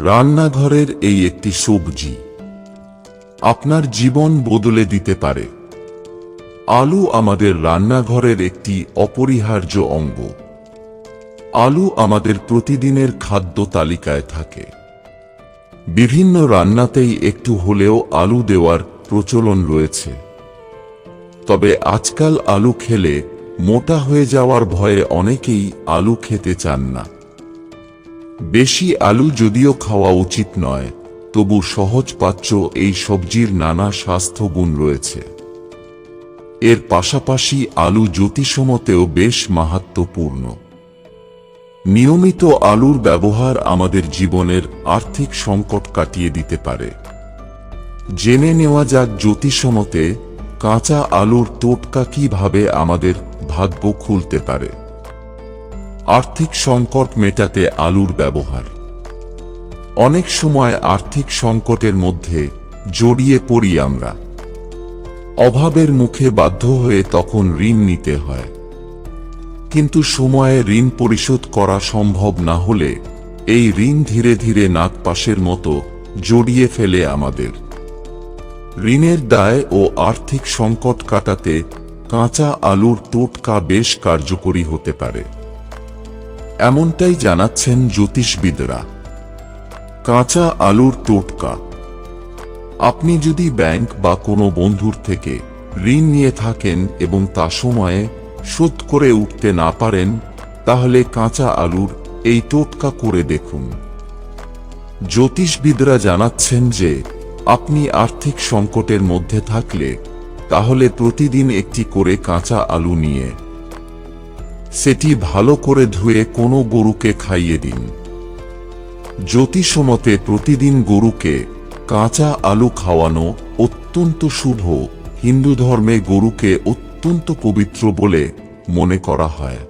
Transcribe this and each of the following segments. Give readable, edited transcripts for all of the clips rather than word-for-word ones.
রান্নাঘরের এই একটি সবজি আপনার জীবন বদলে দিতে পারে। আলু আমাদের রান্নাঘরের একটি অপরিহার্য অঙ্গ। আলু আমাদের প্রতিদিনের খাদ্য তালিকায় থাকে। বিভিন্ন রান্নাতেই একটু হলেও আলু দেওয়ার প্রচলন রয়েছে। তবে আজকাল আলু খেলে মোটা হয়ে যাওয়ার ভয়ে অনেকেই আলু খেতে চান না। বেশি আলু যদিও খাওয়া উচিত নয়, তবু সহজপাচ্য এই সবজির নানা স্বাস্থ্য গুণ রয়েছে। এর পাশাপাশি আলু জ্যোতিষমতেও বেশ মাহাত্ম্যপূর্ণ। নিয়মিত আলুর ব্যবহার আমাদের জীবনের আর্থিক সংকট কাটিয়ে দিতে পারে। জেনে নেওয়া যাক জ্যোতিষমতে কাঁচা আলুর টোটকা কিভাবে আমাদের ভাগ্য খুলতে পারে। আর্থিক সংকট মেটাতে আলুর ব্যবহার। অনেক সময় আর্থিক সংকটের মধ্যে জড়িয়ে পড়ি আমরা। অভাবের মুখে বাধ্য হয়ে তখন ঋণ নিতে হয়। কিন্তু সময়ে ঋণ পরিশোধ করা সম্ভব না হলে এই ঋণ ধীরে ধীরে নাগপাশের মতো জড়িয়ে ফেলে আমাদের। ঋণের দায় ও আর্থিক সংকট কাটাতে কাঁচা আলুর টোটকা বেশ কার্যকরী হতে পারে, এমনটাই জানাচ্ছেন জ্যোতিষবিদরা। কাঁচা আলুর টোটকা। আপনি যদি ব্যাংক বা কোনো বন্ধুর থেকে ঋণ নিয়ে থাকেন এবং তা সময়ে শোধ করে উঠতে না পারেন, তাহলে কাঁচা আলুর এই টোটকা করে দেখুন। জ্যোতিষবিদরা জানাচ্ছেন যে আপনি আর্থিক সংকটের মধ্যে থাকলে তাহলে প্রতিদিন একটি করে কাঁচা আলু নিয়ে সেটি ভালো করে ধুয়ে কোনো গরুকে খাইয়ে দিন। জ্যোতিষমতে প্রতিদিন গরুকে কাঁচা আলু খাওয়ানো অত্যন্ত শুভ। হিন্দু ধর্মে গরুকে অত্যন্ত পবিত্র বলে মনে করা হয়।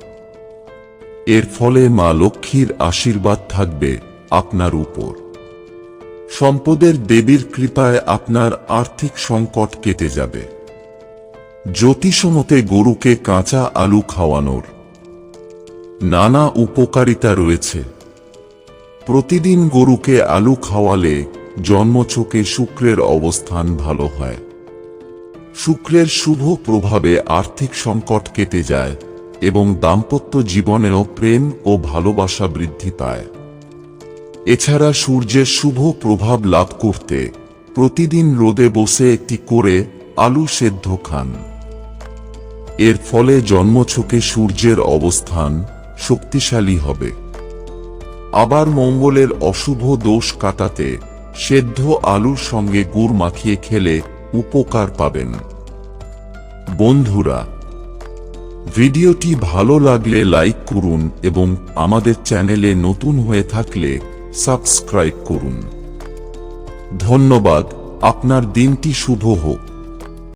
এর ফলে মা লক্ষ্মীর আশীর্বাদ থাকবে আপনার উপর। সম্পদের দেবীর কৃপায় আপনার আর্থিক সংকট কেটে যাবে। জ্যোতিষমতে গরুকে কাঁচা আলু খাওয়ানোর নানা উপকারিতা রয়েছে। প্রতিদিন গরুকে আলু খাওয়ালে জন্মছকে শুক্রের অবস্থান ভালো হয়। শুক্রের শুভ প্রভাবে আর্থিক সংকট কেটে যায় এবং দাম্পত্য জীবনেও প্রেম ও ভালোবাসা বৃদ্ধি পায়। এছাড়া সূর্যের শুভ প্রভাব লাভ করতে প্রতিদিন রোদে বসে একটি করে আলু সেদ্ধ খান। এর ফলে জন্মছকে সূর্যের অবস্থান শক্তিশালী হবে। আবার মঙ্গলের অশুভ দোষ কাটাতে সেদ্ধ আলুর সঙ্গে গুড় মাখিয়ে খেলে উপকার পাবেন। বন্ধুরা, ভিডিওটি ভালো লাগলে লাইক করুন এবং আমাদের চ্যানেলে নতুন হয়ে থাকলে সাবস্ক্রাইব করুন। ধন্যবাদ। আপনার দিনটি শুভ হোক।